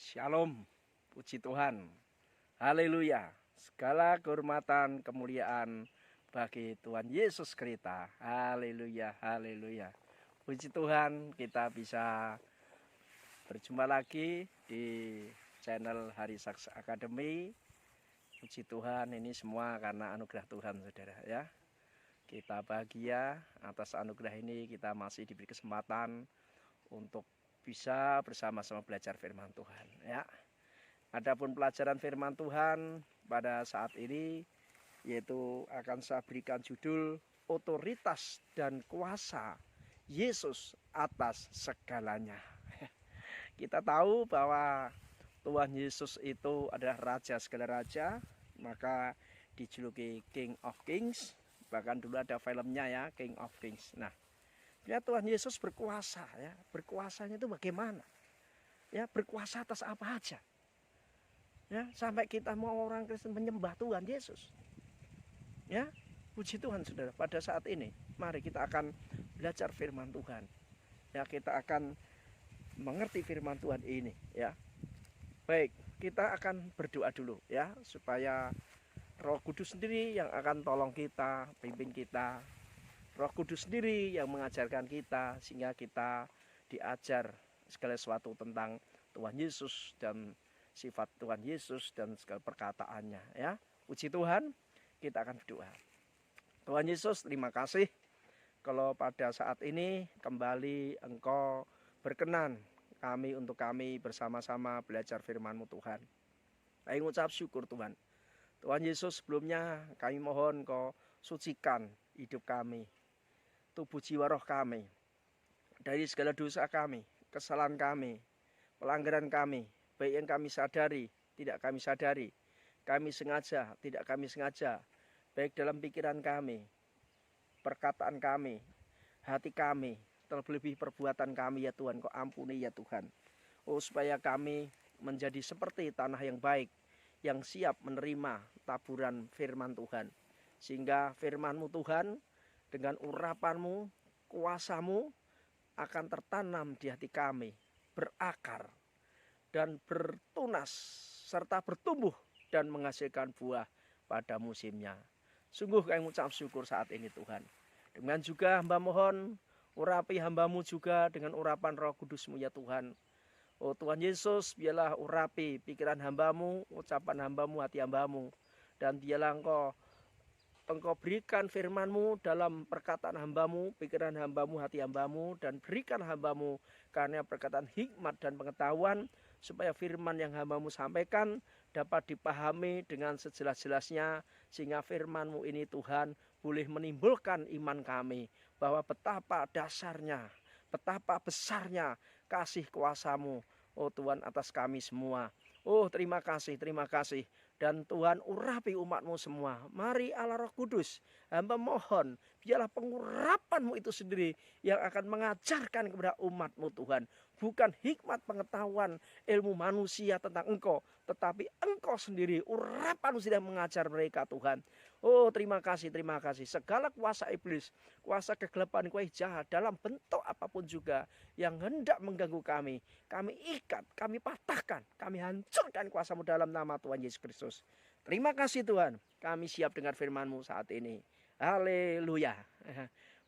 Shalom, puji Tuhan, haleluya. Segala kehormatan, kemuliaan bagi Tuhan Yesus Kristus, haleluya, haleluya. Puji Tuhan, kita bisa berjumpa lagi di channel Hari Saksi Academy. Puji Tuhan, ini semua karena anugerah Tuhan, saudara ya. Kita bahagia atas anugerah ini, kita masih diberi kesempatan untuk bisa bersama-sama belajar firman Tuhan ya. Adapun pelajaran firman Tuhan pada saat ini yaitu akan saya berikan judul otoritas dan kuasa Yesus atas segalanya. Kita tahu bahwa Tuhan Yesus itu adalah raja segala raja, maka dijuluki King of Kings. Bahkan dulu ada filmnya ya, King of Kings. Nah, ya Tuhan Yesus berkuasa ya. Berkuasanya itu bagaimana? Ya, berkuasa atas apa aja. Ya, sampai kita mau orang Kristen menyembah Tuhan Yesus. Ya, puji Tuhan Saudara. Pada saat ini, mari kita akan belajar firman Tuhan. Ya, kita akan mengerti firman Tuhan ini ya. Baik, kita akan berdoa dulu ya, supaya Roh Kudus sendiri yang akan tolong kita, pimpin kita. Roh Kudus sendiri yang mengajarkan kita sehingga kita diajar segala sesuatu tentang Tuhan Yesus dan sifat Tuhan Yesus dan segala perkataannya ya. Puji Tuhan, kita akan berdoa. Tuhan Yesus, terima kasih kalau pada saat ini kembali Engkau berkenan untuk kami bersama-sama belajar firman-Mu Tuhan. Kami mengucap syukur Tuhan. Tuhan Yesus, sebelumnya kami mohon Kau sucikan hidup kami, tubuh jiwa roh kami dari segala dosa kami, kesalahan kami, pelanggaran kami, baik yang kami sadari, tidak kami sadari, kami sengaja, tidak kami sengaja, baik dalam pikiran kami, perkataan kami, hati kami, terlebih perbuatan kami ya Tuhan, Kau ampuni ya Tuhan. Oh, supaya kami menjadi seperti tanah yang baik, yang siap menerima taburan firman Tuhan. Sehingga firman-Mu Tuhan dengan urapan-Mu, kuasa-Mu akan tertanam di hati kami, berakar dan bertunas serta bertumbuh dan menghasilkan buah pada musimnya. Sungguh kami mengucap syukur saat ini Tuhan. Dengan juga hamba mohon urapi hamba-Mu juga dengan urapan Roh Kudus-Mu ya Tuhan. Oh Tuhan Yesus, biarlah urapi pikiran hamba-Mu, ucapan hamba-Mu, hati hamba-Mu. Dan biarlah Engkau berikan firman-Mu dalam perkataan hamba-Mu, pikiran hamba-Mu, hati hamba-Mu. Dan berikan hamba-Mu karena perkataan hikmat dan pengetahuan, supaya firman yang hamba-Mu sampaikan dapat dipahami dengan sejelas-jelasnya. Sehingga firman-Mu ini Tuhan boleh menimbulkan iman kami, bahwa betapa dasarnya, betapa besarnya kasih kuasa-Mu, oh Tuhan, atas kami semua. Oh terima kasih, terima kasih. Dan Tuhan urapi umat-Mu semua. Mari Allah Roh Kudus, hamba mohon, biarlah pengurapan-Mu itu sendiri yang akan mengajarkan kepada umat-Mu Tuhan. Bukan hikmat pengetahuan ilmu manusia tentang Engkau, tetapi Engkau sendiri, urapan-Mu sendiri yang mengajar mereka Tuhan. Oh terima kasih, terima kasih. Segala kuasa iblis, kuasa kegelapan, kuasa jahat dalam bentuk apapun juga yang hendak mengganggu kami ikat, kami patahkan, kami hancurkan kuasa-Mu dalam nama Tuhan Yesus Kristus. Terima kasih Tuhan, kami siap dengar firman-Mu saat ini. Haleluya.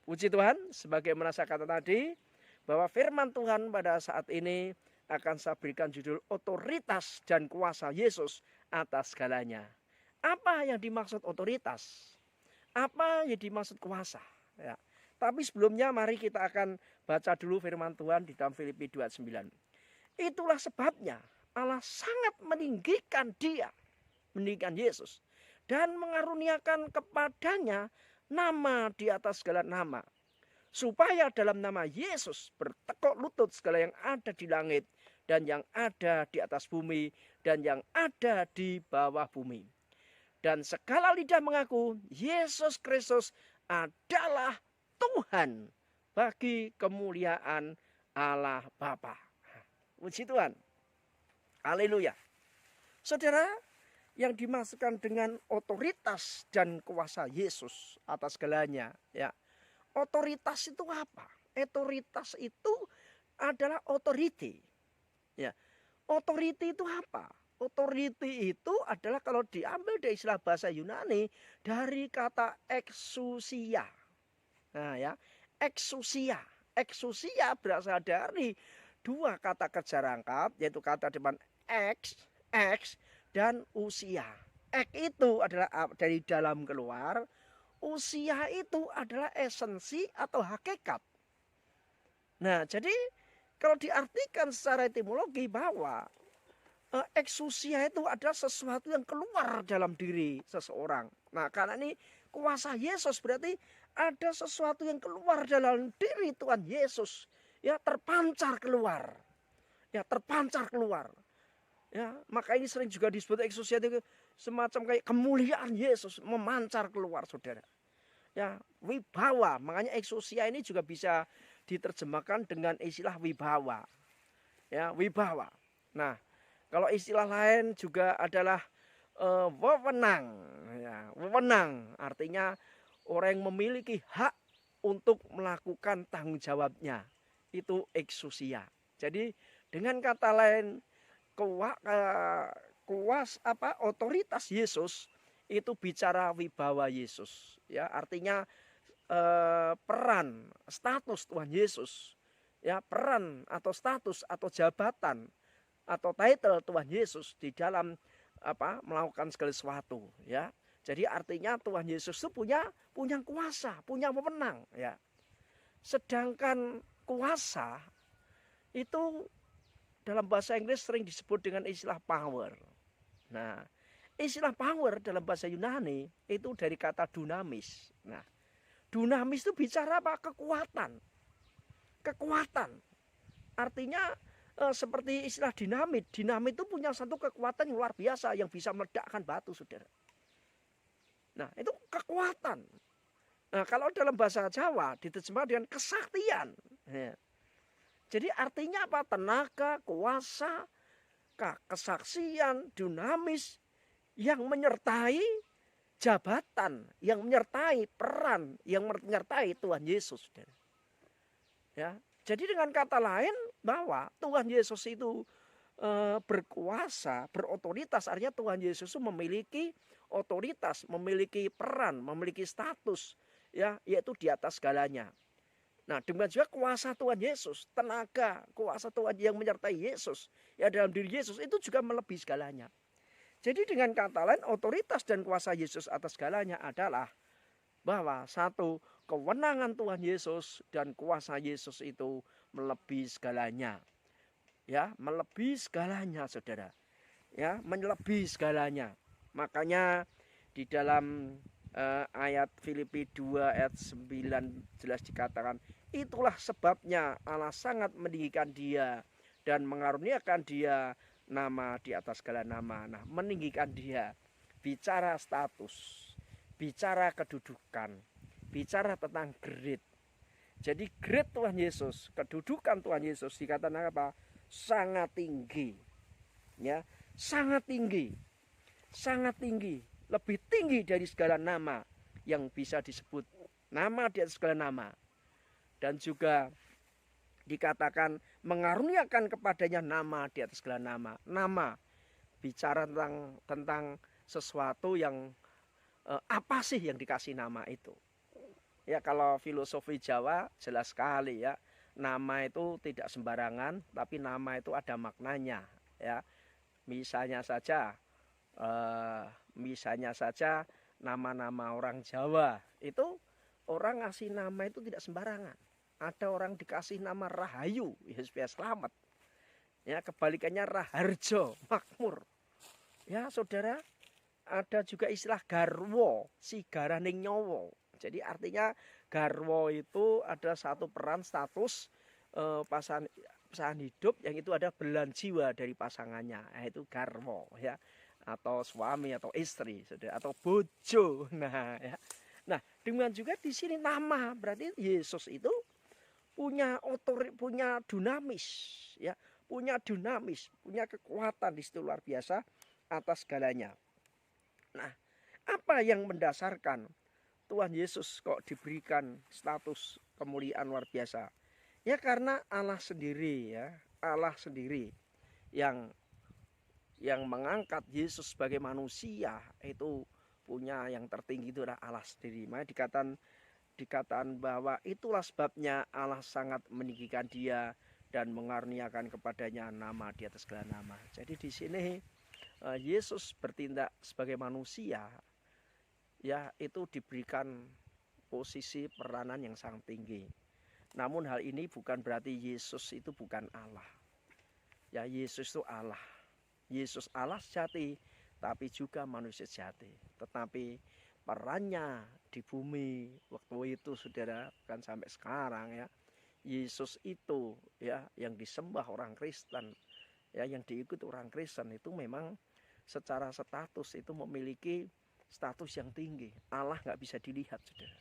Puji Tuhan, sebagai kata tadi, bahwa firman Tuhan pada saat ini akan saya berikan judul otoritas dan kuasa Yesus atas segalanya. Apa yang dimaksud otoritas? Apa yang dimaksud kuasa? Ya. Tapi sebelumnya mari kita akan baca dulu firman Tuhan di dalam Filipi 2:9. Itulah sebabnya Allah sangat meninggikan dia, meninggikan Yesus, dan mengaruniakan kepadanya nama di atas segala nama, supaya dalam nama Yesus bertekuk lutut segala yang ada di langit dan yang ada di atas bumi dan yang ada di bawah bumi. Dan segala lidah mengaku Yesus Kristus adalah Tuhan bagi kemuliaan Allah Bapa. Puji Tuhan. Haleluya. Saudara, yang dimaksudkan dengan otoritas dan kuasa Yesus atas segalanya, ya. Otoritas itu apa? Otoritas itu adalah authority. Ya. Authority itu apa? Authority itu adalah kalau diambil dari istilah bahasa Yunani dari kata exousia. Nah ya, exousia. Exousia berasal dari dua kata kerja rangkap, yaitu kata depan ex dan usia. Ex itu adalah dari dalam keluar, usia itu adalah esensi atau hakikat. Nah, jadi kalau diartikan secara etimologi bahwa exousia itu adalah sesuatu yang keluar dalam diri seseorang. Nah, karena ini kuasa Yesus berarti ada sesuatu yang keluar dalam diri Tuhan Yesus. Ya, terpancar keluar. Ya, terpancar keluar. Ya, maka ini sering juga disebut exousia itu semacam kayak kemuliaan Yesus memancar keluar, Saudara. Ya, wibawa. Makanya exousia ini juga bisa diterjemahkan dengan istilah wibawa. Ya, wibawa. Nah, kalau istilah lain juga adalah wewenang. Ya, wewenang artinya orang yang memiliki hak untuk melakukan tanggung jawabnya. Itu exousia. Jadi dengan kata lain otoritas Yesus itu bicara wibawa Yesus. Ya, artinya peran, status Tuhan Yesus. Ya, peran atau status atau jabatan atau title Tuhan Yesus di dalam melakukan segala sesuatu, ya. Jadi artinya Tuhan Yesus itu punya kuasa, punya wewenang, ya. Sedangkan kuasa itu dalam bahasa Inggris sering disebut dengan istilah power. Nah, istilah power dalam bahasa Yunani itu dari kata dunamis. Nah, dunamis itu bicara apa? Kekuatan. Kekuatan. Artinya seperti istilah dinamit. Dinamit itu punya satu kekuatan yang luar biasa yang bisa meledakkan batu, Saudara. Nah, itu kekuatan. Nah, kalau dalam bahasa Jawa diterjemahkan dengan kesaktian. Ya. Jadi artinya apa? Tenaga, kuasa, kesaksian, dinamis yang menyertai jabatan, yang menyertai peran, yang menyertai Tuhan Yesus, Saudara. Ya. Jadi dengan kata lain bahwa Tuhan Yesus itu berkuasa, berotoritas, artinya Tuhan Yesus itu memiliki otoritas, memiliki peran, memiliki status, ya, yaitu di atas segalanya. Nah, demikian juga kuasa Tuhan Yesus, tenaga, kuasa Tuhan yang menyertai Yesus, ya dalam diri Yesus itu juga melebihi segalanya. Jadi dengan kata lain otoritas dan kuasa Yesus atas segalanya adalah bahwa satu, kewenangan Tuhan Yesus dan kuasa Yesus itu melebihi segalanya. Ya, melebihi segalanya, Saudara. Ya, melebihi segalanya. Makanya di dalam ayat Filipi 2 ayat 9 jelas dikatakan, itulah sebabnya Allah sangat meninggikan dia dan mengaruniakan dia nama di atas segala nama. Nah, meninggikan dia bicara status, bicara kedudukan, bicara tentang grade. Jadi grade Tuhan Yesus, kedudukan Tuhan Yesus dikatakan apa? Sangat tinggi. Ya, sangat tinggi. Sangat tinggi, lebih tinggi dari segala nama yang bisa disebut. Nama di atas segala nama. Dan juga dikatakan mengaruniakan kepadanya nama di atas segala nama. Nama bicara tentang sesuatu yang apa sih yang dikasih nama itu. Ya, kalau filosofi Jawa jelas sekali, ya. Nama itu tidak sembarangan, tapi nama itu ada maknanya, ya. Misalnya saja nama-nama orang Jawa itu orang ngasih nama itu tidak sembarangan. Ada orang dikasih nama Rahayu, ya supaya selamat. Ya, kebalikannya Raharjo, makmur. Ya, Saudara, ada juga istilah garwo, sigaraning nyowo. Jadi artinya garwo itu ada satu peran status pasangan hidup yang itu ada belahan jiwa dari pasangannya, yaitu garwo, ya, atau suami atau istri, Saudara, atau bojo. Nah, ya. Nah, dengan juga di sini nama, berarti Yesus itu punya punya dinamis, ya, punya dinamis, punya kekuatan di situ luar biasa atas segalanya. Nah, apa yang mendasarkan Tuhan Yesus kok diberikan status kemuliaan luar biasa? Ya karena Allah sendiri, ya, Allah sendiri yang yang mengangkat Yesus sebagai manusia itu punya yang tertinggi itu adalah Allah sendiri. Makanya dikatakan bahwa itulah sebabnya Allah sangat meninggikan dia dan mengaruniakan kepadanya nama di atas segala nama. Jadi di sini Yesus bertindak sebagai manusia, ya itu diberikan posisi peranan yang sangat tinggi. Namun hal ini bukan berarti Yesus itu bukan Allah. Ya, Yesus itu Allah. Yesus Allah sejati, tapi juga manusia sejati. Tetapi perannya di bumi waktu itu, saudara, kan sampai sekarang ya, Yesus itu ya yang disembah orang Kristen, ya yang diikuti orang Kristen itu memang secara status itu memiliki status yang tinggi. Allah nggak bisa dilihat, saudara.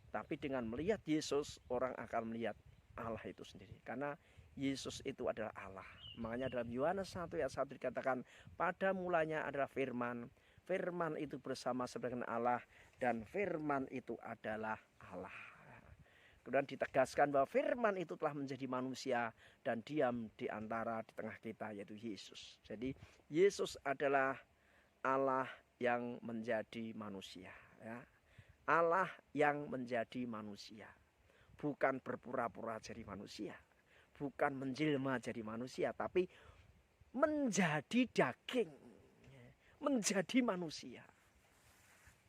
Tapi dengan melihat Yesus, orang akan melihat Allah itu sendiri. Karena Yesus itu adalah Allah. Makanya dalam Yohanes 1 ayat 1 dikatakan, pada mulanya adalah firman. Firman itu bersama-sama dengan Allah. Dan firman itu adalah Allah. Kemudian ditegaskan bahwa firman itu telah menjadi manusia dan diam di tengah kita, yaitu Yesus. Jadi Yesus adalah Allah yang menjadi manusia, ya. Allah yang menjadi manusia, bukan berpura-pura jadi manusia, bukan menjelma jadi manusia, tapi menjadi daging, menjadi manusia.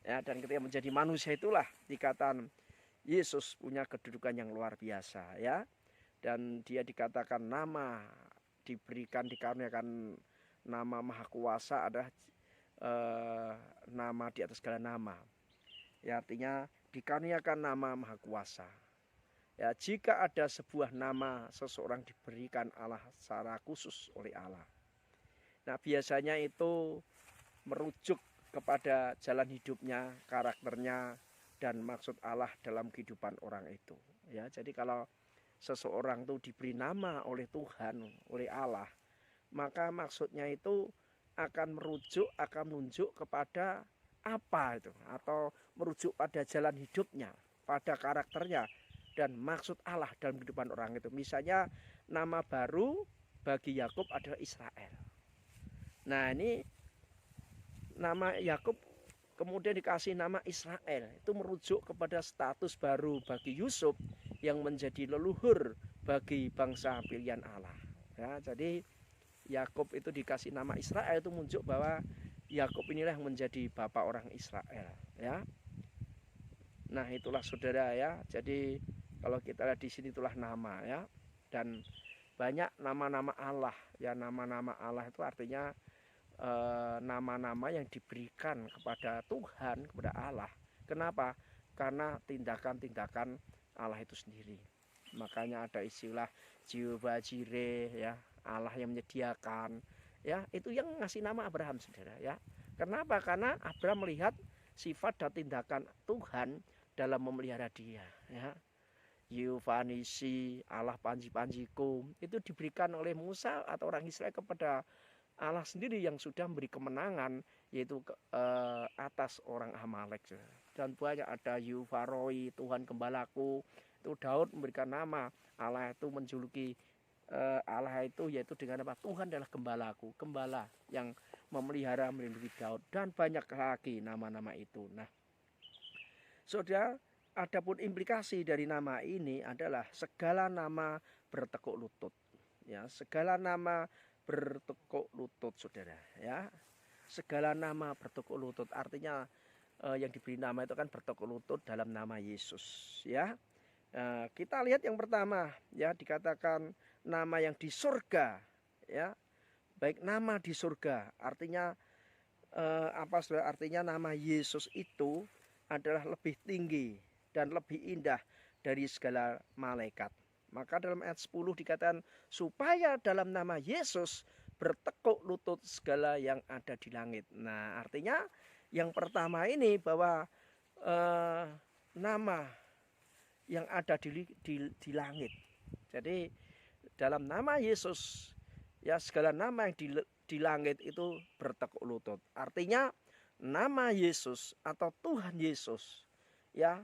Ya, dan ketika menjadi manusia itulah dikatakan Yesus punya kedudukan yang luar biasa, ya. Dan dia dikatakan dikaruniakan nama Maha Kuasa adalah nama di atas segala nama. Ya, artinya dikaruniakan nama Maha Kuasa. Ya, jika ada sebuah nama seseorang diberikan Allah secara khusus oleh Allah. Nah, biasanya itu merujuk kepada jalan hidupnya, karakternya, dan maksud Allah dalam kehidupan orang itu. Ya, jadi kalau seseorang itu diberi nama oleh Tuhan, oleh Allah, maka maksudnya itu akan menunjuk kepada apa itu, atau merujuk pada jalan hidupnya, pada karakternya dan maksud Allah dalam kehidupan orang itu. Misalnya nama baru bagi Yakub adalah Israel. Nah, ini nama Yakub kemudian dikasih nama Israel, itu merujuk kepada status baru bagi Yusuf yang menjadi leluhur bagi bangsa pilihan Allah. Ya, jadi Yakub itu dikasih nama Israel, itu menunjuk bahwa Yakub inilah yang menjadi bapak orang Israel, ya. Nah, itulah saudara, ya. Jadi kalau kita lihat di sini itulah nama, ya. Dan banyak nama-nama Allah, ya. Nama-nama Allah itu artinya nama-nama yang diberikan kepada Tuhan, kepada Allah. Kenapa? Karena tindakan-tindakan Allah itu sendiri. Makanya ada istilah Jehovah Jireh, ya, Allah yang menyediakan, ya, itu yang ngasih nama Abraham, saudara, ya. Kenapa? Karena Abraham melihat sifat dan tindakan Tuhan dalam memelihara dia, ya. Yehovah Nisi, Allah panji-panjiku, itu diberikan oleh Musa atau orang Israel kepada Allah sendiri yang sudah memberi kemenangan, yaitu atas orang Amalek. Dan banyak ada Yehovah Roi, Tuhan Gembalaku. Itu Daud memberikan nama Allah itu menjuluki Allah itu yaitu dengan apa? Tuhan adalah gembalaku, gembala yang memelihara melindungi Daud, dan banyak lagi nama-nama itu. Nah, saudara, adapun implikasi dari nama ini adalah segala nama bertekuk lutut, ya, segala nama bertekuk lutut, saudara, ya. Segala nama bertekuk lutut artinya yang diberi nama itu kan bertekuk lutut dalam nama Yesus, ya. Kita lihat yang pertama, ya, dikatakan nama yang di surga, ya, baik nama di surga artinya apa, saudara? Artinya nama Yesus itu adalah lebih tinggi dan lebih indah dari segala malaikat. Maka dalam ayat 10 dikatakan supaya dalam nama Yesus bertekuk lutut segala yang ada di langit. Nah, artinya yang pertama ini bahwa nama yang ada di langit. Jadi dalam nama Yesus, ya, segala nama yang di langit itu bertekuk lutut. Artinya nama Yesus atau Tuhan Yesus, ya,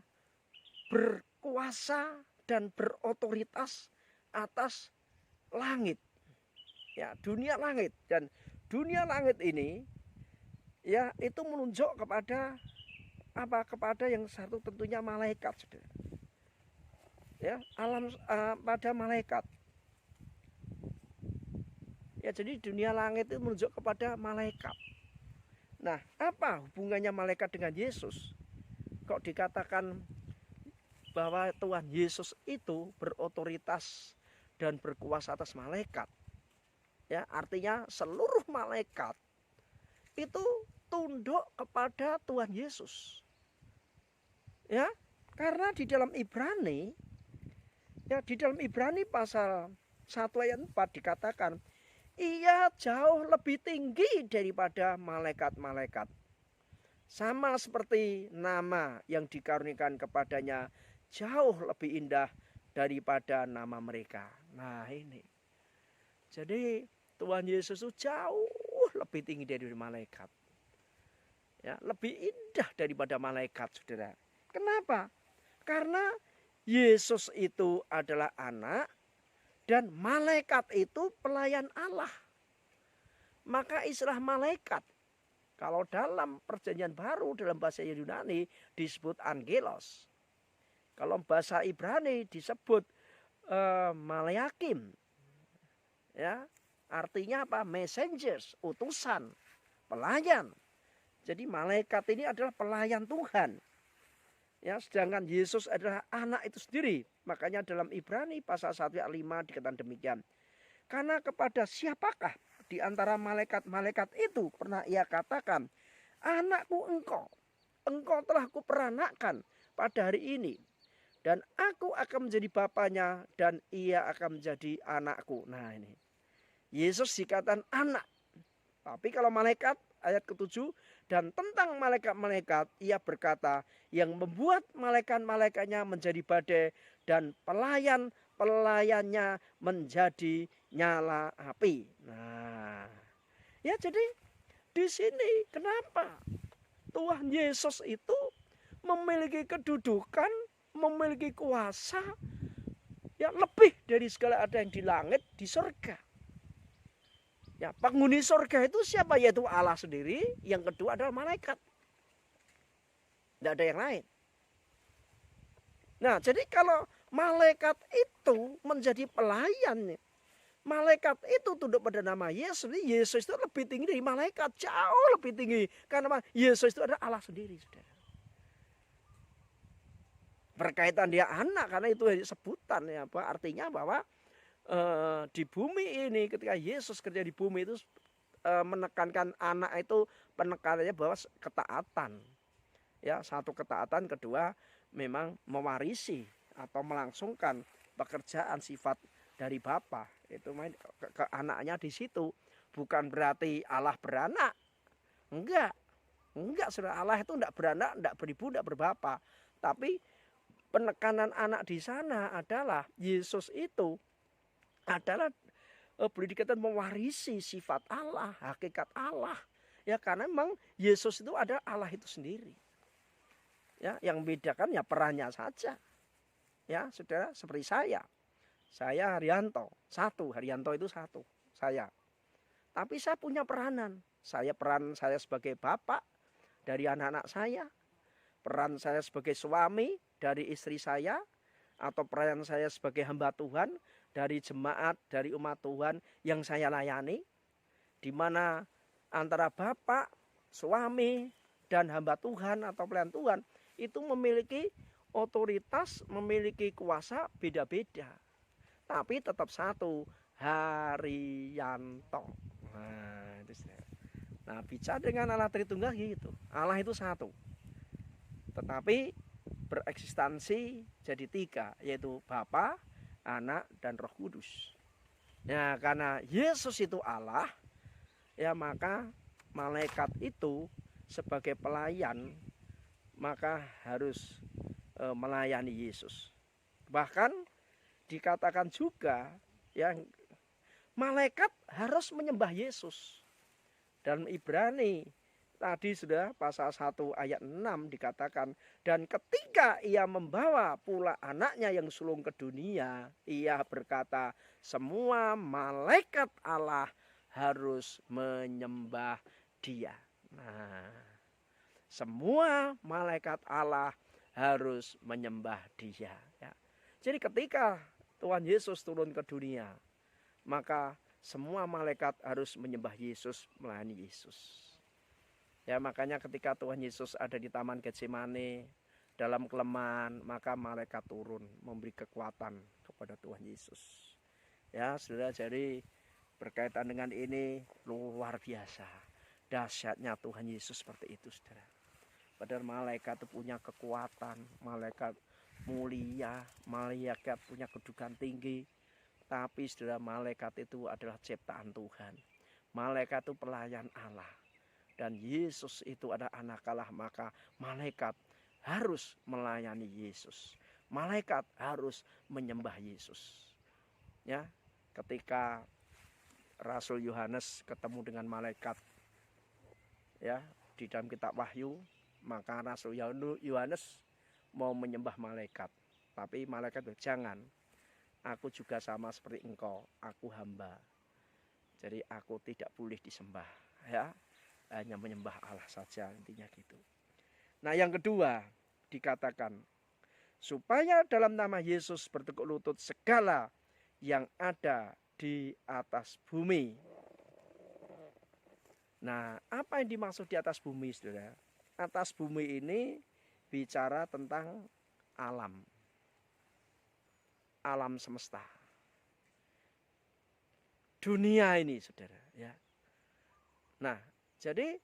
berkuasa dan berotoritas atas langit, ya, dunia langit dan dunia langit ini ya itu menunjuk kepada apa? Kepada yang satu tentunya malaikat, saudara. Ya, alam pada malaikat. Ya, jadi dunia langit itu menunjuk kepada malaikat. Nah, apa hubungannya malaikat dengan Yesus? Kok dikatakan bahwa Tuhan Yesus itu berotoritas dan berkuasa atas malaikat? Ya, artinya seluruh malaikat itu tunduk kepada Tuhan Yesus. Ya, karena di dalam Ibrani, ya di dalam Ibrani pasal 1 ayat 4 dikatakan, ia jauh lebih tinggi daripada malaikat-malaikat. Sama seperti nama yang dikaruniakan kepadanya jauh lebih indah daripada nama mereka. Nah ini. Jadi Tuhan Yesus itu jauh lebih tinggi dari malaikat. Ya, lebih indah daripada malaikat, saudara. Kenapa? Karena Yesus itu adalah anak dan malaikat itu pelayan Allah. Maka istilah malaikat, kalau dalam perjanjian baru dalam bahasa Yunani disebut angelos. Kalau bahasa Ibrani disebut malayakim. Ya, artinya apa? Messengers, utusan, pelayan. Jadi malaikat ini adalah pelayan Tuhan. Ya, sedangkan Yesus adalah anak itu sendiri. Makanya dalam Ibrani pasal 1 ayat 5 dikatakan demikian. Karena kepada siapakah di antara malaikat-malaikat itu pernah ia katakan, anakku engkau telah kuperanakkan pada hari ini. Dan aku akan menjadi bapaknya dan ia akan menjadi anakku. Nah ini. Yesus dikatakan anak. Tapi kalau malaikat ayat ke-7. Dan tentang malaikat-malaikat ia berkata yang membuat malaikat-malaikatnya menjadi badai. Dan pelayan-pelayannya menjadi nyala api. Nah ya jadi di sini kenapa Tuhan Yesus itu memiliki kedudukan, memiliki kuasa ya lebih dari segala ada yang di langit, di surga. Ya, penghuni surga itu siapa? Yaitu Allah sendiri. Yang kedua adalah malaikat. Tidak ada yang lain. Nah, jadi kalau malaikat itu menjadi pelayan, malaikat itu tunduk pada nama Yesus. Yesus itu lebih tinggi dari malaikat, jauh lebih tinggi. Karena Yesus itu adalah Allah sendiri, saudara. Berkaitan dia anak, karena itu sebutan ya, artinya bahwa di bumi ini ketika Yesus kerja di bumi itu menekankan anak itu penekanannya bahwa ketaatan. Ya, satu ketaatan, kedua memang mewarisi atau melangsungkan pekerjaan sifat dari Bapa. Itu ke anaknya di situ. Bukan berarti Allah beranak. Enggak, Saudara. Allah itu enggak beranak, enggak beribu, enggak berbapa. Tapi penekanan anak di sana adalah Yesus itu adalah boleh dikatakan mewarisi sifat Allah, hakikat Allah. Ya, karena memang Yesus itu adalah Allah itu sendiri. Ya, yang membedakan ya perannya saja. Ya, saudara, seperti saya. Saya Haryanto, satu. Haryanto itu satu, saya. Tapi saya punya peranan. Peran saya sebagai bapak dari anak-anak saya. Peran saya sebagai suami dari istri saya. Atau peran saya sebagai hamba Tuhan dari jemaat, dari umat Tuhan yang saya layani. Di mana antara bapak, suami, dan hamba Tuhan atau pelayan Tuhan itu memiliki otoritas, memiliki kuasa beda-beda. Tapi tetap satu, Haryanto. Nah, bicara dengan Allah Tritunggal gitu. Allah itu satu. Tetapi bereksistensi jadi tiga, yaitu Bapa, Anak, dan Roh Kudus. Nah, karena Yesus itu Allah, ya maka malaikat itu sebagai pelayan maka harus melayani Yesus. Bahkan dikatakan juga yang malaikat harus menyembah Yesus. Dalam Ibrani tadi sudah pasal 1 ayat 6 dikatakan, dan ketika ia membawa pula anaknya yang sulung ke dunia, ia berkata, semua malaikat Allah harus menyembah Dia. Nah, semua malaikat Allah harus menyembah Dia. Ya. Jadi ketika Tuhan Yesus turun ke dunia, maka semua malaikat harus menyembah Yesus, melayani Yesus. Ya, makanya ketika Tuhan Yesus ada di Taman Getsemane dalam kelemahan, maka malaikat turun memberi kekuatan kepada Tuhan Yesus. Ya, saudara, jadi berkaitan dengan ini luar biasa dahsyatnya Tuhan Yesus seperti itu, saudara. Padahal malaikat itu punya kekuatan, malaikat mulia, malaikat punya kedudukan tinggi. Tapi saudara, malaikat itu adalah ciptaan Tuhan. Malaikat itu pelayan Allah. Dan Yesus itu adalah anak Allah, maka malaikat harus melayani Yesus. Malaikat harus menyembah Yesus. Ya, ketika Rasul Yohanes ketemu dengan malaikat, ya, di dalam kitab Wahyu, maka Rasul Yohanes mau menyembah malaikat, tapi malaikat bilang, jangan, aku juga sama seperti engkau, aku hamba, jadi aku tidak boleh disembah, ya, hanya menyembah Allah saja, intinya gitu. Nah, yang kedua dikatakan supaya dalam nama Yesus bertekuk lutut segala yang ada di atas bumi. Nah, apa yang dimaksud di atas bumi, saudara? Atas bumi ini bicara tentang alam. Alam semesta. Dunia ini, saudara, ya. Nah, jadi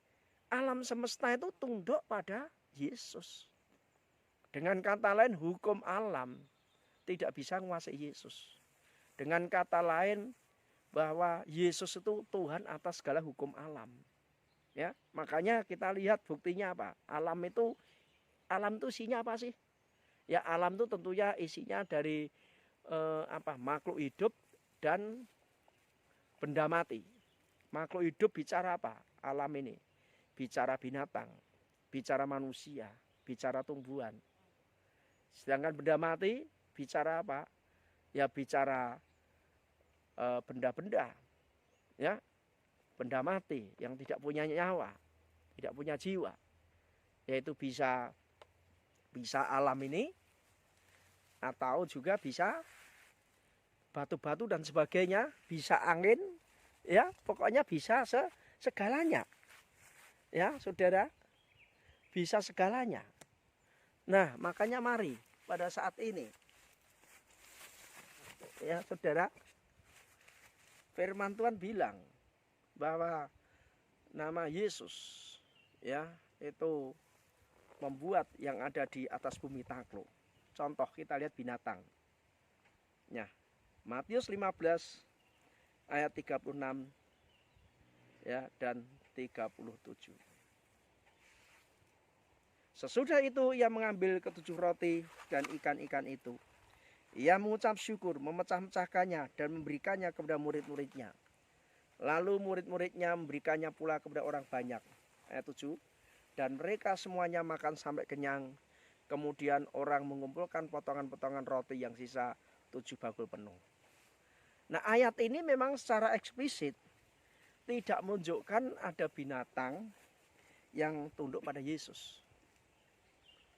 alam semesta itu tunduk pada Yesus. Dengan kata lain, hukum alam tidak bisa menguasai Yesus. Dengan kata lain, bahwa Yesus itu Tuhan atas segala hukum alam. Ya, makanya kita lihat buktinya apa? Alam itu isinya apa sih? Ya, alam itu tentunya isinya dari makhluk hidup dan benda mati. Makhluk hidup bicara apa? Alam ini bicara binatang, bicara manusia, bicara tumbuhan. Sedangkan benda mati bicara apa? Ya, bicara benda-benda, ya, benda mati yang tidak punya nyawa, tidak punya jiwa, yaitu bisa alam ini, atau juga bisa batu-batu dan sebagainya, bisa angin, ya, pokoknya bisa segalanya, ya, saudara, bisa segalanya. Nah, makanya mari pada saat ini, ya, saudara, firman Tuhan bilang bahwa nama Yesus, ya, itu membuat yang ada di atas bumi takluk. Contoh, kita lihat binatang. Ya, Matius 15 ayat 36, ya, dan 37. Sesudah itu ia mengambil ketujuh roti dan ikan-ikan itu. Ia mengucap syukur, memecah-mecahkannya dan memberikannya kepada murid-muridnya. Lalu murid-muridnya memberikannya pula kepada orang banyak. Ayat 7. Dan mereka semuanya makan sampai kenyang. Kemudian orang mengumpulkan potongan-potongan roti yang sisa 7 bakul penuh. Nah, ayat ini memang secara eksplisit tidak menunjukkan ada binatang yang tunduk pada Yesus.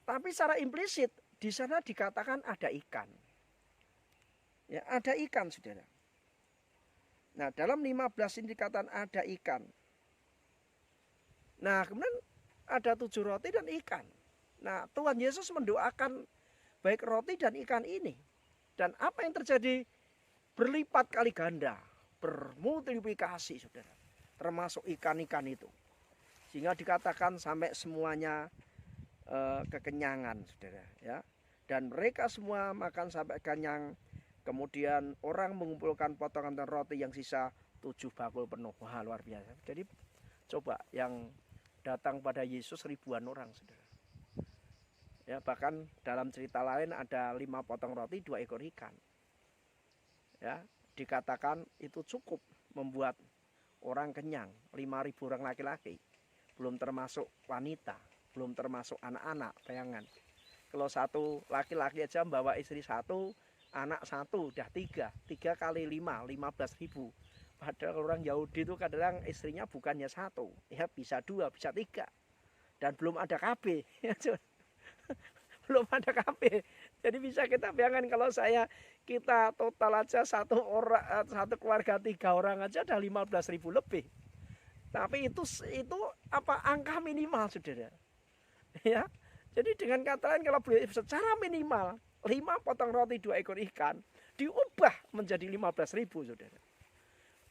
Tapi secara implisit di sana dikatakan ada ikan. Ya, ada ikan, saudara. Nah, dalam 15 ini dikatakan ada ikan. Nah, kemudian ada 7 roti dan ikan. Nah, Tuhan Yesus mendoakan baik roti dan ikan ini. Dan apa yang terjadi? Berlipat kali ganda, bermultiplikasi, saudara. Termasuk ikan-ikan itu. Sehingga dikatakan sampai semuanya kekenyangan, saudara. Ya. Dan mereka semua makan sampai kenyang. Kemudian orang mengumpulkan potongan roti yang sisa 7 bakul penuh. Wah, luar biasa. Jadi coba yang datang pada Yesus ribuan orang, saudara. Ya, bahkan dalam cerita lain ada 5 potong roti, 2 ekor ikan. Ya, dikatakan itu cukup membuat orang kenyang, 5.000 orang laki-laki. Belum termasuk wanita, belum termasuk anak-anak, bayangan. Kalau satu laki-laki aja membawa istri satu, anak satu, udah 3 kali 5, 15.000. Padahal orang Yahudi itu kadang istrinya bukannya satu, ya bisa dua, bisa tiga, dan belum ada KB, belum ada KB. Jadi bisa kita bayangkan kalau kita total aja satu keluarga 3 orang aja ada 15.000 lebih. Tapi itu apa angka minimal, saudara. Ya, jadi dengan kata lain kalau beli secara minimal 5 potong roti 2 ekor ikan diubah menjadi 15.000, saudara.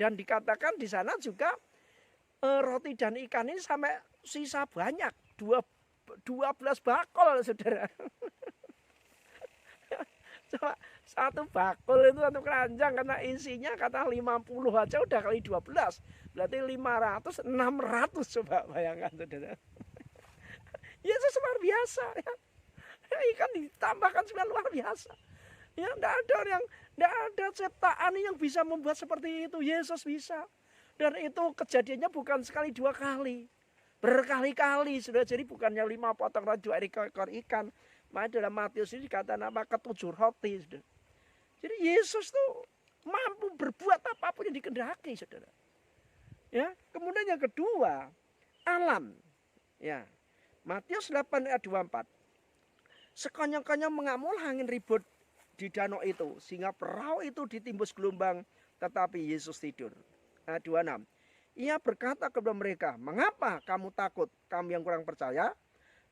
Dan dikatakan di sana juga roti dan ikan ini sampai sisa banyak, 12 bakul, saudara. Coba satu bakul itu satu keranjang karena isinya kata 50 aja udah kali 12. Berarti 500, 600, coba bayangkan, saudara. Yesus luar biasa ya. Ikan ditambahkan semua luar biasa. Ya, enggak ada ciptaan yang bisa membuat seperti itu. Yesus bisa. Dan itu kejadiannya bukan sekali 2 kali. Berkali-kali sudah. Jadi bukannya 5 potong roti 2 ekor ikan. Maka dalam Matius ini dikatakan apa? 7 roti. Saudara. Jadi Yesus tuh mampu berbuat apapun yang dikehendaki, saudara. Ya, kemudian yang kedua, alam. Ya. Matius 8 ayat 24. Sekonyong-konyong mengamul angin ribut di danau itu, sehingga perahu itu ditimbus gelombang, tetapi Yesus tidur. Ayat 26. Ia berkata kepada mereka, mengapa kamu takut, kamu yang kurang percaya?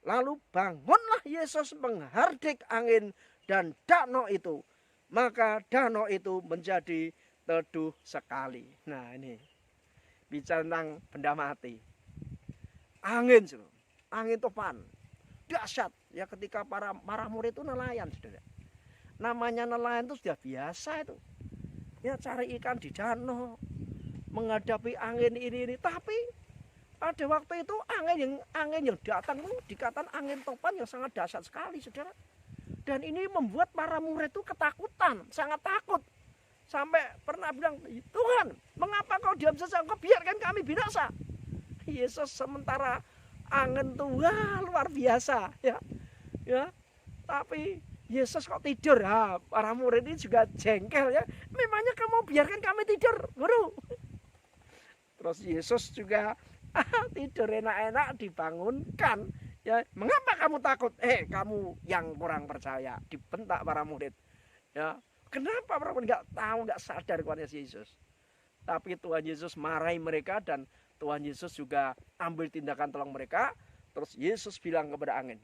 Lalu bangunlah Yesus menghardik angin dan danau itu. Maka danau itu menjadi teduh sekali. Nah ini, bicara tentang benda mati. Angin, angin topan, dahsyat. Ya ketika para murid itu nelayan, saudara. Namanya nelayan itu sudah biasa itu. Ya cari ikan di danau, menghadapi angin ini. Tapi ada waktu itu angin yang datang itu dikatakan angin topan yang sangat dahsyat sekali, saudara. Dan ini membuat para murid itu ketakutan, sangat takut. Sampai pernah bilang, Tuhan, mengapa kau diam saja? Kau biarkan kami binasa. Yesus sementara angin itu luar biasa, ya. Tapi Yesus kok tidur? Para murid ini juga jengkel ya. Memangnya kamu biarkan kami tidur, Guru? Terus Yesus juga tidur enak-enak dibangunkan. Ya, mengapa kamu takut? Kamu yang kurang percaya. Dibentak para murid. Ya, kenapa para murid nggak tahu, nggak sadar kepada Yesus? Tapi Tuhan Yesus marahi mereka dan Tuhan Yesus juga ambil tindakan tolong mereka. Terus Yesus bilang kepada angin,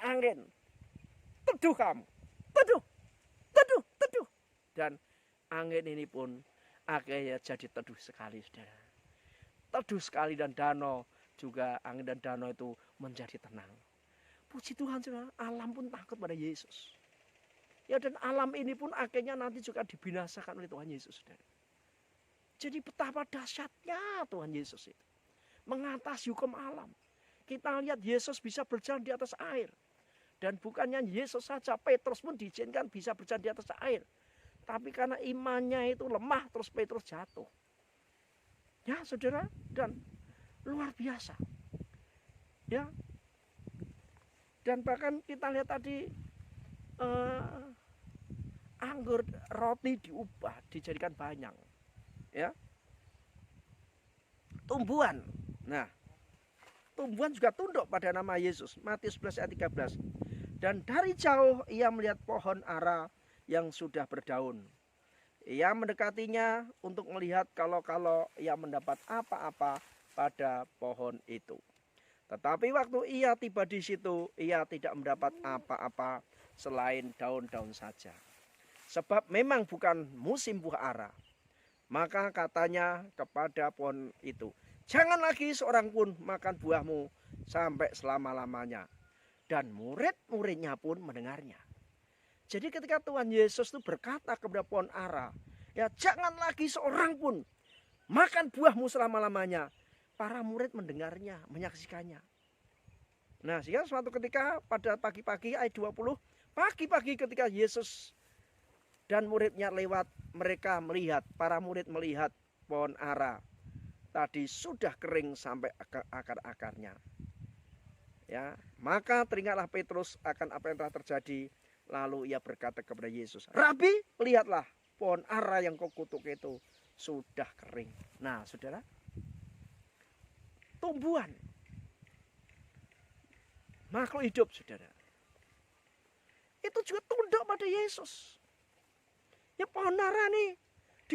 angin, teduh kamu, teduh. Dan angin ini pun akhirnya jadi teduh sekali, saudara. Teduh sekali, dan danau juga, angin dan danau itu menjadi tenang. Puji Tuhan, saudara, alam pun takut pada Yesus. Ya, dan alam ini pun akhirnya nanti juga dibinasakan oleh Tuhan Yesus, saudara. Jadi betapa dahsyatnya Tuhan Yesus itu mengatasi hukum alam. Kita lihat Yesus bisa berjalan di atas air. Dan bukannya Yesus saja, Petrus pun diizinkan bisa berjalan di atas air. Tapi karena imannya itu lemah, terus Petrus jatuh. Ya, saudara, dan luar biasa. Ya. Dan bahkan kita lihat tadi anggur roti diubah, dijadikan banyak. Ya. Tumbuhan. Nah, tumbuhan juga tunduk pada nama Yesus. Matius 11 ayat 13. Dan dari jauh ia melihat pohon ara yang sudah berdaun. Ia mendekatinya untuk melihat kalau ia mendapat apa-apa pada pohon itu. Tetapi waktu ia tiba di situ, ia tidak mendapat apa-apa selain daun-daun saja. Sebab memang bukan musim buah ara. Maka katanya kepada pohon itu, jangan lagi seorang pun makan buahmu sampai selama-lamanya. Dan murid-muridnya pun mendengarnya. Jadi ketika Tuhan Yesus itu berkata kepada pohon ara, ya jangan lagi seorang pun makan buahmu selama-lamanya. Para murid mendengarnya, menyaksikannya. Nah, sehingga suatu ketika pada pagi-pagi ayat 20, pagi-pagi ketika Yesus dan muridnya lewat, mereka melihat, para murid melihat pohon ara tadi sudah kering sampai akar-akarnya. Ya, maka teringatlah Petrus akan apa yang telah terjadi. Lalu ia berkata kepada Yesus, Rabi, lihatlah pohon ara yang kau kutuk itu sudah kering. Nah, saudara, tumbuhan, makhluk hidup, saudara, itu juga tunduk pada Yesus. Ya pohon ara nih,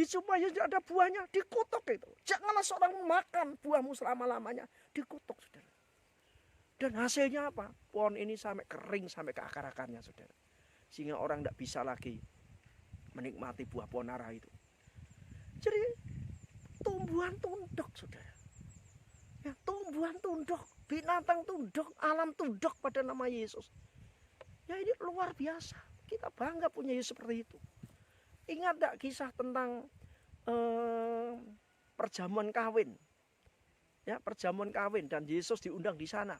supaya ada buahnya, dikutuk itu. Janganlah seorang makan buahmu selama-lamanya, dikutuk, saudara. Dan hasilnya apa? Pohon ini sampai kering sampai ke akar-akarnya, saudara. Sehingga orang tidak bisa lagi menikmati buah pohon ara itu. Jadi tumbuhan tunduk, saudara. Ya, tumbuhan tunduk, binatang tunduk, alam tunduk pada nama Yesus. Ya ini luar biasa. Kita bangga punya Yesus seperti itu. Ingat tak kisah tentang perjamuan kawin? Ya, perjamuan kawin dan Yesus diundang di sana.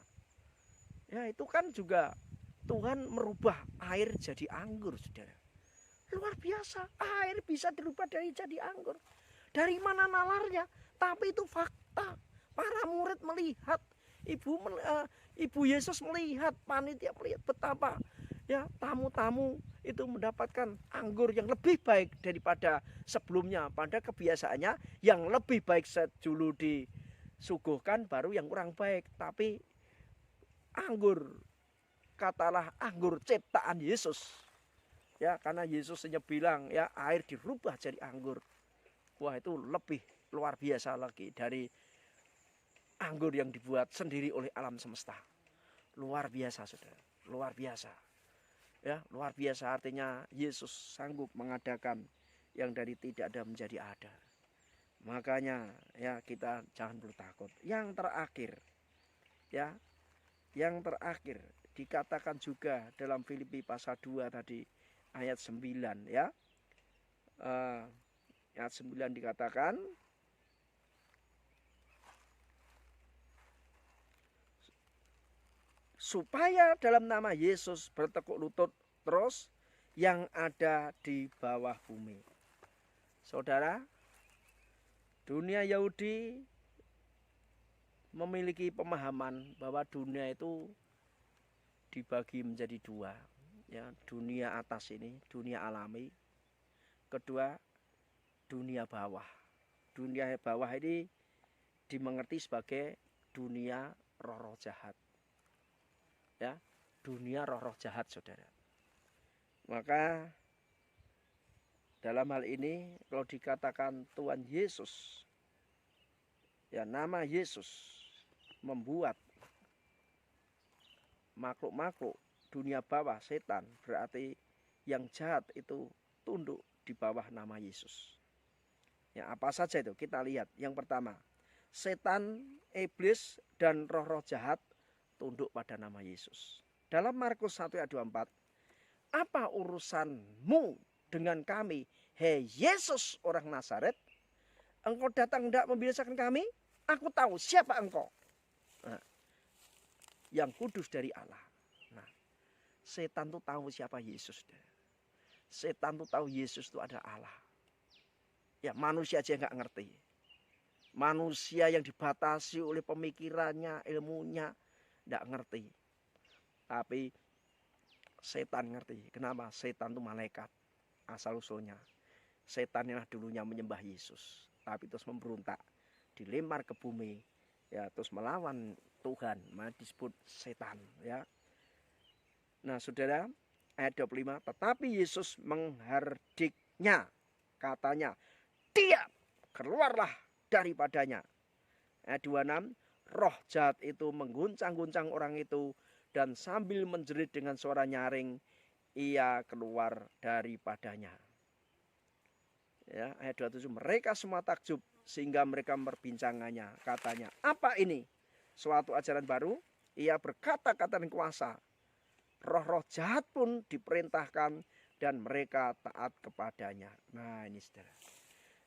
Ya, itu kan juga Tuhan merubah air jadi anggur, saudara. Luar biasa, air bisa dirubah jadi anggur. Dari mana nalarnya? Tapi itu fakta. Para murid melihat, Ibu Yesus melihat, panitia melihat betapa ya tamu-tamu itu mendapatkan anggur yang lebih baik daripada sebelumnya. Pada kebiasaannya yang lebih baik dulu disuguhkan, baru yang kurang baik. Tapi anggur, katalah anggur ciptaan Yesus. Ya, karena Yesus hanya bilang ya air dirubah jadi anggur. Wah, itu lebih luar biasa lagi dari anggur yang dibuat sendiri oleh alam semesta. Luar biasa, saudara. Luar biasa. Ya, luar biasa artinya Yesus sanggup mengadakan yang dari tidak ada menjadi ada. Makanya ya kita jangan perlu takut. Yang terakhir, ya, yang terakhir dikatakan juga dalam Filipi pasal 2 tadi ayat 9 ya. Ayat 9 dikatakan supaya dalam nama Yesus bertekuk lutut terus yang ada di bawah bumi. Saudara, dunia Yahudi memiliki pemahaman bahwa dunia itu dibagi menjadi dua. Ya, dunia atas ini, dunia alami. Kedua, dunia bawah. Dunia bawah ini dimengerti sebagai dunia roh-roh jahat. Ya, dunia roh-roh jahat, saudara. Maka dalam hal ini kalau dikatakan Tuhan Yesus, ya nama Yesus membuat makhluk-makhluk dunia bawah, setan, berarti yang jahat itu tunduk di bawah nama Yesus. Ya, apa saja itu? Kita lihat. Yang pertama, setan, iblis, dan roh-roh jahat tunduk pada nama Yesus. Dalam Markus 1 ayat 24, apa urusanmu dengan kami, hei Yesus orang Nazaret? Engkau datang hendak membinasakan kami? Aku tahu siapa engkau. Nah, yang kudus dari Allah. Nah, setan tuh tahu siapa Yesus. Setan tuh tahu Yesus itu adalah Allah. Ya, manusia aja nggak ngerti. Manusia yang dibatasi oleh pemikirannya, ilmunya, nggak ngerti. Tapi setan ngerti. Kenapa? Setan itu malaikat asal usulnya. Setan inilah dulunya menyembah Yesus, tapi terus memberontak, dilempar ke bumi, ya terus melawan Tuhan, maka disebut setan, ya. Nah, saudara, ayat 25, tetapi Yesus menghardiknya, katanya, diam, keluarlah daripadanya. Ayat 26, roh jahat itu mengguncang-guncang orang itu, dan sambil menjerit dengan suara nyaring, ia keluar daripadanya. Ya, ayat 27, mereka semua takjub sehingga mereka memperbincangannya. Katanya, apa ini? Suatu ajaran baru? Ia berkata-kata dengan kuasa. Roh-roh jahat pun diperintahkan dan mereka taat kepadanya. Nah, ini saudara.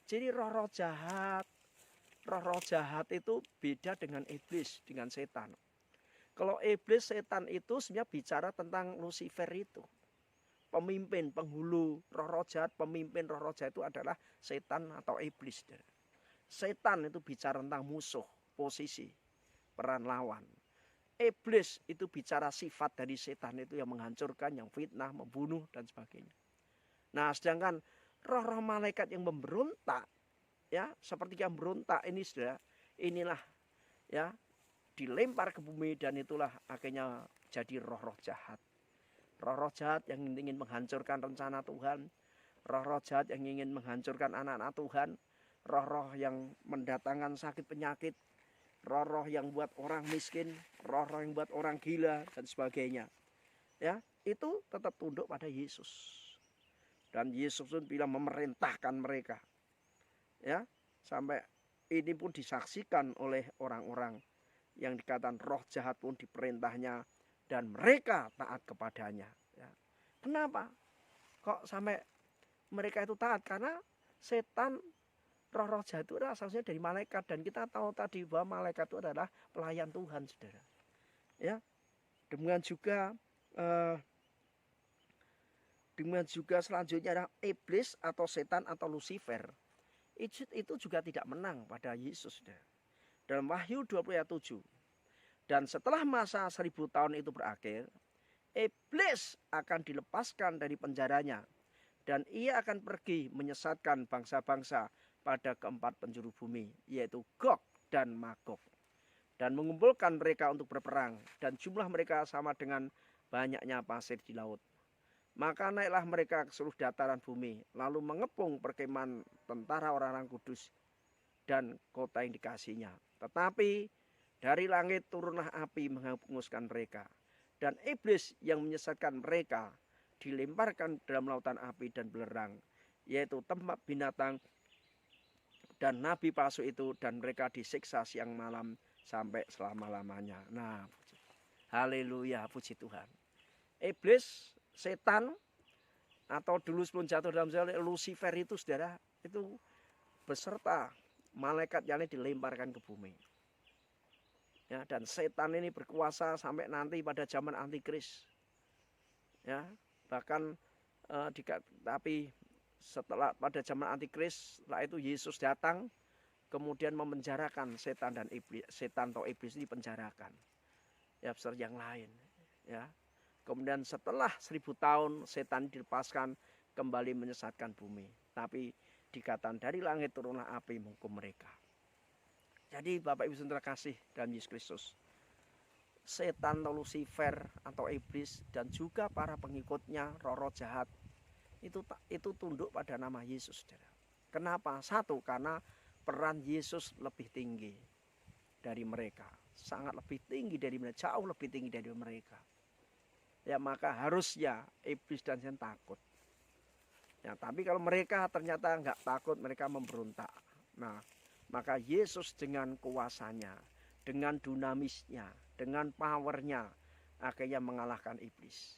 Jadi roh-roh jahat itu beda dengan iblis, dengan setan. Kalau iblis, setan itu sebenarnya bicara tentang Lucifer itu. Pemimpin, penghulu, roh-roh jahat, pemimpin roh-roh jahat itu adalah setan atau iblis. Setan itu bicara tentang musuh, posisi, peran lawan. Iblis itu bicara sifat dari setan itu yang menghancurkan, yang fitnah, membunuh, dan sebagainya. Nah, sedangkan roh-roh malaikat yang memberontak, ya seperti yang berontak ini saudara, inilah ya dilempar ke bumi, dan itulah akhirnya jadi roh-roh jahat. Roh-roh jahat yang ingin menghancurkan rencana Tuhan, roh-roh jahat yang ingin menghancurkan anak-anak Tuhan, roh-roh yang mendatangkan sakit penyakit, roh-roh yang buat orang miskin, roh-roh yang buat orang gila dan sebagainya. Ya, itu tetap tunduk pada Yesus. Dan Yesus pun bilang memerintahkan mereka. Ya, sampai ini pun disaksikan oleh orang-orang yang dikatakan roh jahat pun diperintahnya dan mereka taat kepadanya. Ya. Kenapa? Kok sampai mereka itu taat? Karena setan, roh-roh jahat itu asalnya dari malaikat, dan kita tahu tadi bahwa malaikat itu adalah pelayan Tuhan, saudara. Ya, demikian juga selanjutnya adalah iblis atau setan atau Lucifer. Itu juga tidak menang pada Yesus, saudara. Dalam Wahyu 20 ayat 7. Dan setelah masa 1000 tahun itu berakhir, iblis akan dilepaskan dari penjaranya, dan ia akan pergi menyesatkan bangsa-bangsa pada keempat penjuru bumi, yaitu Gog dan Magog, dan mengumpulkan mereka untuk berperang, dan jumlah mereka sama dengan banyaknya pasir di laut. Maka naiklah mereka ke seluruh dataran bumi, lalu mengepung perkemahan tentara orang-orang kudus dan kota yang dikasihnya. Tetapi dari langit turunlah api menghanguskan mereka, dan iblis yang menyesatkan mereka dilemparkan dalam lautan api dan belerang, yaitu tempat binatang dan nabi palsu itu, dan mereka disiksa siang malam sampai selama-lamanya. Nah, haleluya, puji Tuhan. Iblis, setan, atau dulu sebelum jatuh dalam dosa, Lucifer itu saudara, itu beserta malaikat yang dilemparkan ke bumi. Ya, dan setan ini berkuasa sampai nanti pada zaman antikris. Ya, bahkan tapi setelah pada zaman antikris, setelah itu Yesus datang, kemudian memenjarakan setan dan iblis, setan atau iblis ini dipenjarakan. Ya, besar yang lain. Ya, kemudian setelah 1000 tahun setan dilepaskan, kembali menyesatkan bumi. Tapi dikatakan dari langit turunlah api menghukum mereka. Jadi Bapak Ibu saudara kasih dalam Yesus Kristus, setan atau Lucifer atau iblis dan juga para pengikutnya, roh-roh jahat, itu tunduk pada nama Yesus, saudara. Kenapa? Satu, karena peran Yesus lebih tinggi dari mereka, sangat lebih tinggi dari mereka, jauh lebih tinggi dari mereka. Ya, maka harusnya iblis dan setan takut. Ya, tapi kalau mereka ternyata nggak takut, mereka memberontak. Nah, maka Yesus dengan kuasanya, dengan dinamisnya, dengan powernya, akhirnya mengalahkan iblis.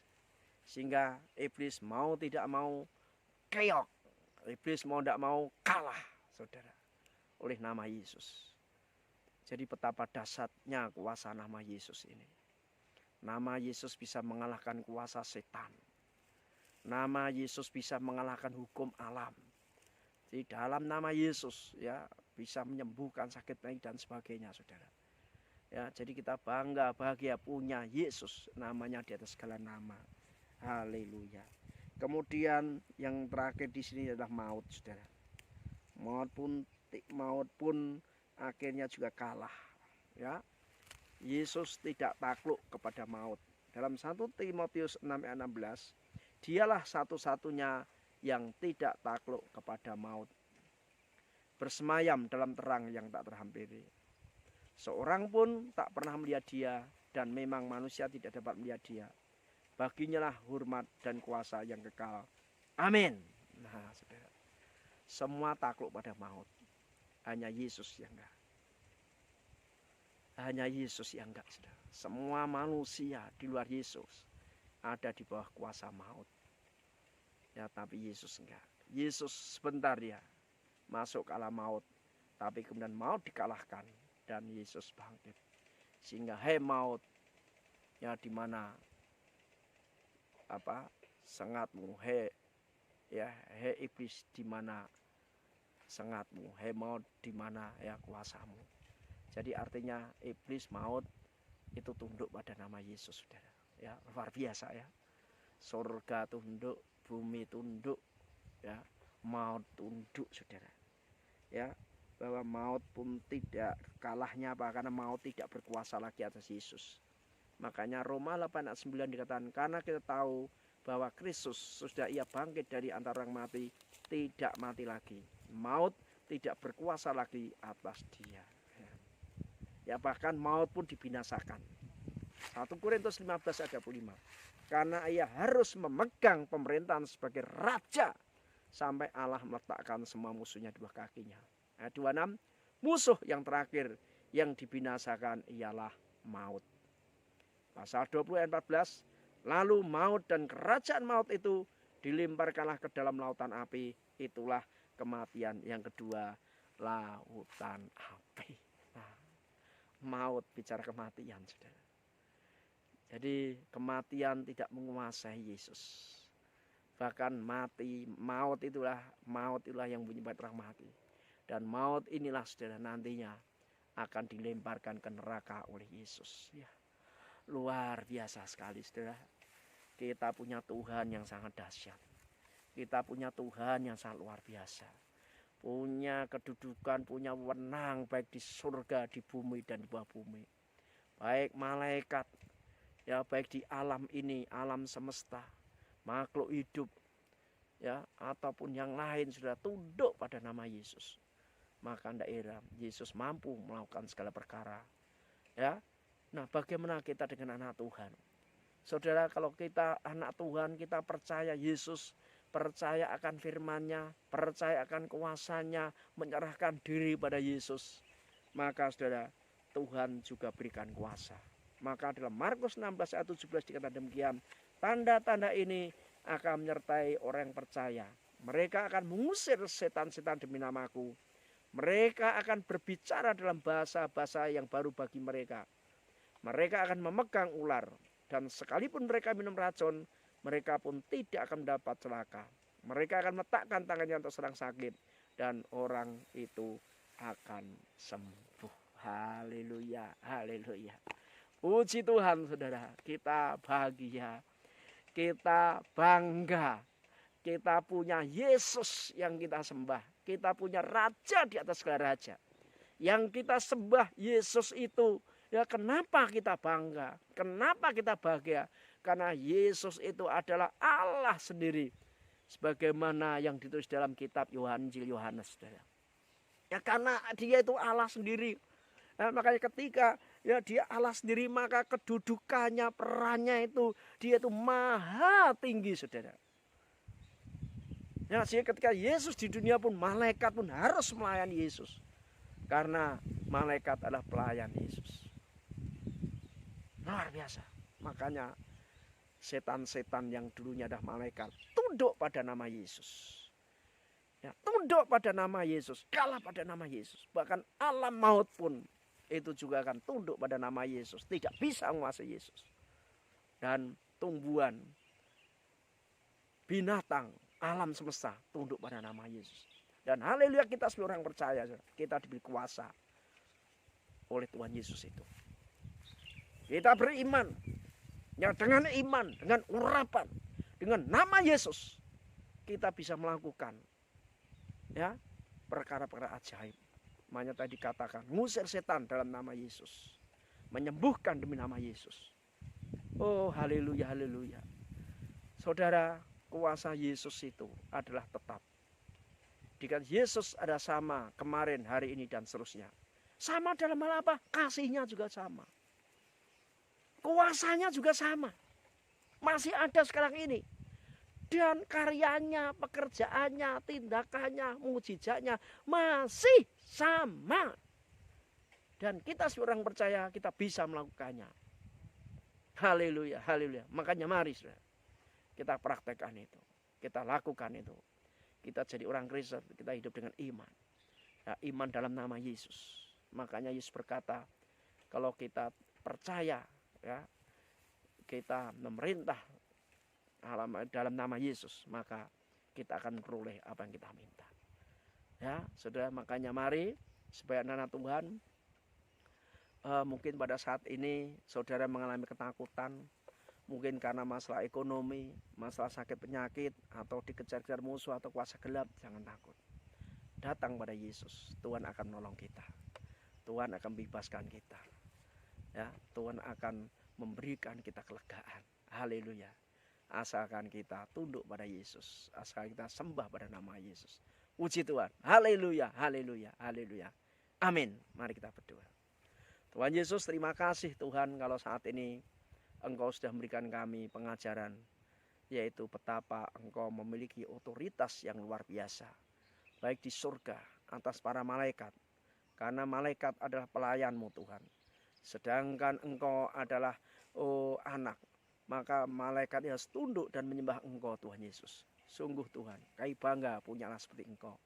Sehingga iblis mau tidak mau keok, iblis mau tidak mau kalah, saudara, oleh nama Yesus. Jadi betapa dahsyatnya kuasa nama Yesus ini. Nama Yesus bisa mengalahkan kuasa setan. Nama Yesus bisa mengalahkan hukum alam. Di dalam nama Yesus ya bisa menyembuhkan sakit penyakit dan sebagainya, saudara. Ya, jadi kita bangga bahagia punya Yesus, namanya di atas segala nama. Haleluya. Kemudian yang terakhir di sini adalah maut, saudara. Maut pun akhirnya juga kalah. Ya, Yesus tidak takluk kepada maut. Dalam 1 Timotius 6 ayat 16, dialah satu-satunya yang tidak takluk kepada maut, bersemayam dalam terang yang tak terhampiri. Seorang pun tak pernah melihat dia, dan memang manusia tidak dapat melihat dia. Baginya lah hormat dan kuasa yang kekal. Amin. Nah, saudara, semua takluk pada maut. Hanya Yesus yang enggak. Hanya Yesus yang enggak, saudara. Semua manusia di luar Yesus ada di bawah kuasa maut. Ya, tapi Yesus enggak. Yesus sebentar ya masuk ke alam maut, tapi kemudian maut dikalahkan dan Yesus bangkit. Sehingga maut, ya di mana sengatmu, iblis, di mana sengatmu, maut, di mana ya kuasamu. Jadi artinya iblis, maut itu tunduk pada nama Yesus, saudara. Ya, luar biasa ya. Surga tunduk, bumi tunduk, ya, maut tunduk, saudara. ya, bahwa maut pun tidak kalahnya apa, karena maut tidak berkuasa lagi atas Yesus. Makanya Roma 8 ayat 9 dikatakan, karena kita tahu bahwa Kristus sudah ia bangkit dari antara orang mati, tidak mati lagi, maut tidak berkuasa lagi atas dia. Ya, bahkan maut pun dibinasakan. 1 Korintus 15 ayat 25. Karena ia harus memegang pemerintahan sebagai raja sampai Allah meletakkan semua musuhnya di bawah kakinya. Ayat 26, musuh yang terakhir yang dibinasakan ialah maut. Pasal 20 ayat 14, lalu maut dan kerajaan maut itu dilemparkanlah ke dalam lautan api. Itulah kematian yang kedua, lautan api. Nah, maut bicara kematian, saudara. Jadi kematian tidak menguasai Yesus. Bahkan maut itulah yang bunyi orang mati. Dan maut inilah, saudara, nantinya akan dilemparkan ke neraka oleh Yesus. Ya, luar biasa sekali, saudara. Kita punya Tuhan yang sangat dahsyat. Kita punya Tuhan yang sangat luar biasa. Punya kedudukan, punya wewenang baik di surga, di bumi, dan di bawah bumi. Baik malaikat, ya, baik di alam ini, alam semesta, makhluk hidup, ya, ataupun yang lain sudah tunduk pada nama Yesus. Maka tidak heran Yesus mampu melakukan segala perkara. Ya, nah, bagaimana kita dengan anak Tuhan? Saudara, kalau kita anak Tuhan, kita percaya Yesus, percaya akan firman-Nya, percaya akan kuasa-Nya, menyerahkan diri pada Yesus, maka saudara, Tuhan juga berikan kuasa. Maka dalam Markus 16 ayat 17 dikatakan demikian, tanda-tanda ini akan menyertai orang yang percaya. Mereka akan mengusir setan-setan demi namaku. Mereka akan berbicara dalam bahasa-bahasa yang baru bagi mereka. Mereka akan memegang ular. Dan sekalipun mereka minum racun, mereka pun tidak akan mendapat celaka. Mereka akan meletakkan tangannya untuk serang sakit, dan orang itu akan sembuh. Haleluya, haleluya. Puji Tuhan, saudara. Kita bahagia, kita bangga. Kita punya Yesus yang kita sembah. Kita punya Raja di atas segala raja. Yang kita sembah Yesus itu. Ya, kenapa kita bangga? Kenapa kita bahagia? Karena Yesus itu adalah Allah sendiri. Sebagaimana yang ditulis dalam kitab Injil Yohanes. Ya, karena dia itu Allah sendiri. Nah, makanya ketika ya dia Allah sendiri, maka kedudukannya, perannya itu, dia itu maha tinggi, saudara. Ya, sehingga ketika Yesus di dunia pun, malaikat pun harus melayani Yesus. Karena malaikat adalah pelayan Yesus. Luar biasa. Makanya setan-setan yang dulunya adalah malaikat tunduk pada nama Yesus. Ya, tunduk pada nama Yesus, kalah pada nama Yesus. Bahkan alam maut pun itu juga akan tunduk pada nama Yesus. Tidak bisa menguasai Yesus. Dan tumbuhan, binatang, alam semesta tunduk pada nama Yesus. Dan haleluya, kita sebagai orang percaya, kita diberi kuasa oleh Tuhan Yesus itu. Kita beriman, ya, dengan iman, dengan urapan, dengan nama Yesus, kita bisa melakukan, ya, perkara-perkara ajaib. Makanya tadi katakan, ngusir setan dalam nama Yesus, menyembuhkan demi nama Yesus. Oh, haleluya, haleluya. Saudara, kuasa Yesus itu adalah tetap. Jika Yesus ada sama kemarin, hari ini, dan seterusnya. Sama dalam hal apa? Kasihnya juga sama. Kuasanya juga sama. Masih ada sekarang ini. Dan karyanya, pekerjaannya, tindakannya, mukjizatnya masih sama. Dan kita seorang percaya kita bisa melakukannya. Haleluya, haleluya. Makanya mari saudara, kita praktekkan itu. Kita lakukan itu. Kita jadi orang Kristen, kita hidup dengan iman. Ya, iman dalam nama Yesus. Makanya Yesus berkata, kalau kita percaya, ya, kita memerintah dalam nama Yesus, maka kita akan memperoleh apa yang kita minta. Ya, saudara, makanya mari sebagai anak Tuhan, mungkin pada saat ini saudara mengalami ketakutan, mungkin karena masalah ekonomi, masalah sakit penyakit, atau dikejar-kejar musuh atau kuasa gelap, jangan takut. datang pada Yesus, Tuhan akan menolong kita. Tuhan akan bebaskan kita. Ya, Tuhan akan memberikan kita kelegaan. Haleluya. Asalkan kita tunduk pada Yesus, asalkan kita sembah pada nama Yesus. Puji Tuhan. Haleluya, haleluya, haleluya. Amin. Mari kita berdoa. Tuhan Yesus, terima kasih Tuhan kalau saat ini Engkau sudah memberikan kami pengajaran, yaitu betapa Engkau memiliki otoritas yang luar biasa, baik di surga atas para malaikat, karena malaikat adalah pelayan-Mu Tuhan. Sedangkan Engkau adalah anak, maka malaikat harus tunduk dan menyembah Engkau Tuhan Yesus. Sungguh Tuhan, kami bangga punya Allah seperti Engkau.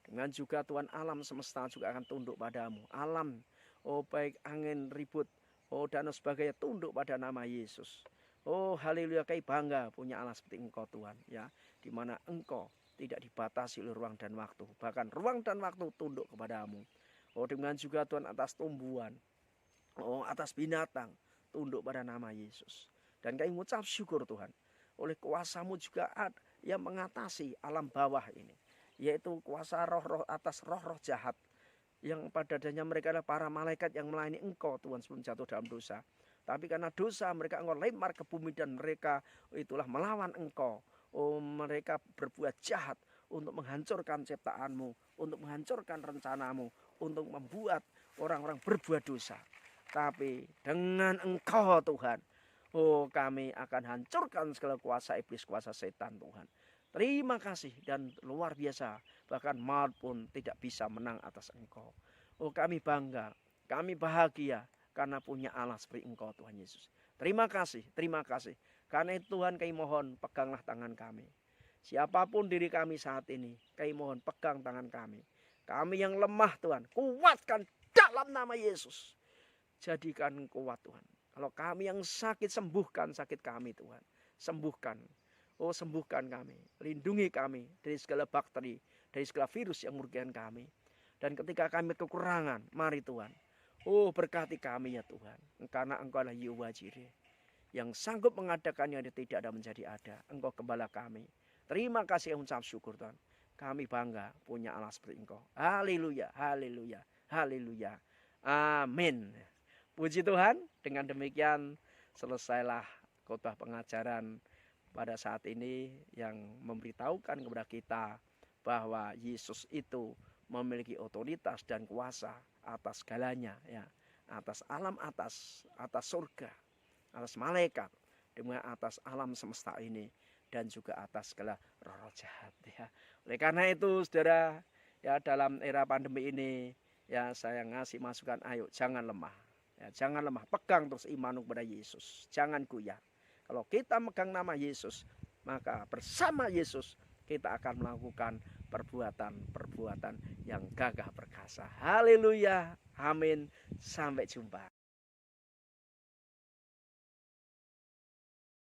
Dengan juga Tuhan, alam semesta juga akan tunduk padamu. Alam, baik angin ribut, dan sebagainya tunduk pada nama Yesus. Haleluya, kami bangga punya Allah seperti Engkau Tuhan, ya, di mana Engkau tidak dibatasi oleh ruang dan waktu. Bahkan ruang dan waktu tunduk kepadamu. Dengan juga Tuhan, atas tumbuhan, atas binatang, tunduk pada nama Yesus. Dan kami mengucap syukur Tuhan, oleh kuasa-Mu juga yang mengatasi alam bawah ini, yaitu kuasa roh-roh atas roh-roh jahat, yang pada dadanya mereka adalah para malaikat yang melayani Engkau Tuhan sebelum jatuh dalam dosa. Tapi karena dosa mereka Engkau lempar ke bumi, dan mereka itulah melawan Engkau. Mereka berbuat jahat untuk menghancurkan ciptaan-Mu, untuk menghancurkan rencana-Mu, untuk membuat orang-orang berbuat dosa. Tapi dengan Engkau Tuhan, kami akan hancurkan segala kuasa iblis, kuasa setan Tuhan. Terima kasih, dan luar biasa, bahkan maut pun tidak bisa menang atas Engkau. Kami bangga, kami bahagia karena punya Allah seperti Engkau Tuhan Yesus. Terima kasih, terima kasih. Karena itu Tuhan, kami mohon peganglah tangan kami. Siapapun diri kami saat ini, kami mohon pegang tangan kami. Kami yang lemah Tuhan, kuatkan dalam nama Yesus. Jadikan kuat Tuhan. Kalau kami yang sakit, sembuhkan sakit kami Tuhan. Sembuhkan. Sembuhkan kami. Lindungi kami dari segala bakteri, dari segala virus yang merugikan kami. Dan ketika kami kekurangan, mari Tuhan, berkati kami ya Tuhan. Karena Engkau adalah Yehovah Jireh, yang sanggup mengadakan yang tidak ada menjadi ada. Engkau gembala kami. Terima kasih, ucap syukur Tuhan. Kami bangga punya Allah seperti Engkau. Haleluya, haleluya, haleluya. Amin. Puji Tuhan, dengan demikian selesailah khotbah pengajaran pada saat ini yang memberitahukan kepada kita bahwa Yesus itu memiliki otoritas dan kuasa atas segalanya, ya, atas alam atas surga, atas malaikat, dengan atas alam semesta ini, dan juga atas segala roh jahat, ya. Oleh karena itu saudara, ya, dalam era pandemi ini, ya, saya ngasih masukan, ayo jangan lemah. Ya, jangan lemah, pegang terus imanmu kepada Yesus, jangan goyah. Kalau kita megang nama Yesus, maka bersama Yesus kita akan melakukan perbuatan-perbuatan yang gagah perkasa. Haleluya, amin, sampai jumpa.